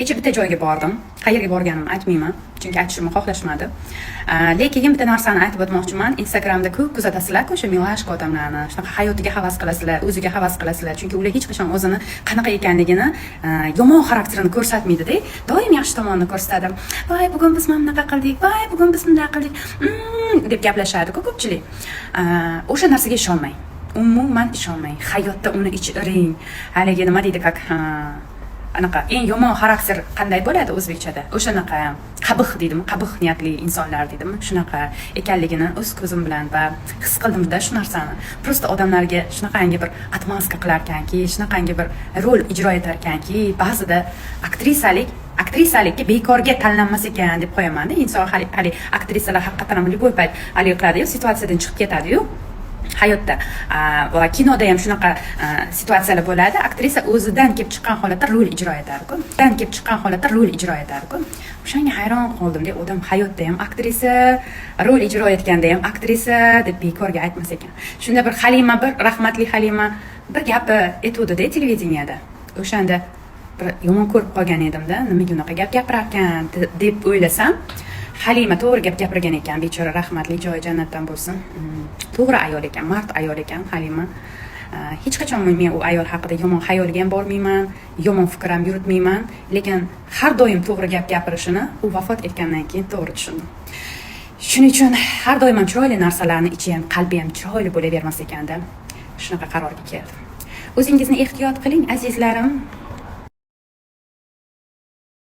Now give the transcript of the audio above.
kecha bitta joyga bordim. Qayerga borganimni aytmayman, chunki aytishimni xohlashmadi. Lekin bitta narsani aytib o'tmoqchiman. Instagramda ko'p kuzatasizlar-ku o'sha milashka odamlarni. Shunaqa hayotiga havas qilasizlar, o'ziga havas qilasizlar, chunki ular hech qachon o'zini qanaqa ekanligini, yomon xarakterini ko'rsatmaydi-da. Doim yaxshi tomonini ko'rsatadi. Voy, bugun biz mana bunaqa qildik, voy, bugun biz bunday qildik deb gaplashadi-ku ko'pchilik. O'sha narsaga ishonmang. Umuman ishonmang. Hayotda uni ichiring. Haligi nima deydi, anaqa eng yomon xarakter qanday bo'ladi o'zbekchada? O'shanaqa qabih deydimi, qabih niyatli insonlar deydimi, shunaqa ekanligini o'z ko'zim bilan va his qildimda shu narsani. Prosta odamlarga shunaqangi bir atmaska qilar ekanki, shunaqangi bir rol ijro etar ekanki, ba'zida aktrisalikka bekorga tanlanmas ekan deb qo'yaman-da. Inson hali aktrisalar haqiqatan ham любой payt hali qiladi-yu, situatsiyadan chiqib ketadi-yu. Hayotda va kinoda ham shunaqa situatsiyalar bo'ladi. Aktrisa o'zidan kelib chiqqan holatda rol ijro etadi-ku. O'shanga hayron qoldim-da, odam hayotda ham aktrisa, rol ijro etganda ham aktrisa deb bekorga aytmas ekan. Shunda bir rahmatli Halima bir gapi aytuvdi-da televideniyada. O'shanda bir yomon ko'rib qolgan edim-da, nimaga unaqa gap gapirar ekan deb o'ylasam, Halima to'g'ri gap gapirgan ekan, bechora rahmatli, joyi jannatdan bo'lsin. To'g'ri ayol ekan, mard ayol ekan Halima. Hech qachon men u ayol haqida yomon xayolga ham bormayman, yomon fikr ham yuritmayman, lekin har doim to'g'ri gap gapirishini u vafot etgandan keyin to'g'ri tushundim. Shuning uchun har doim ham chiroyli narsalarni ichi ham, qalbi ham chiroyli bo'lavermas ekanda. Shunaqa qarorga keldim. O'zingizni ehtiyot qiling, azizlarim.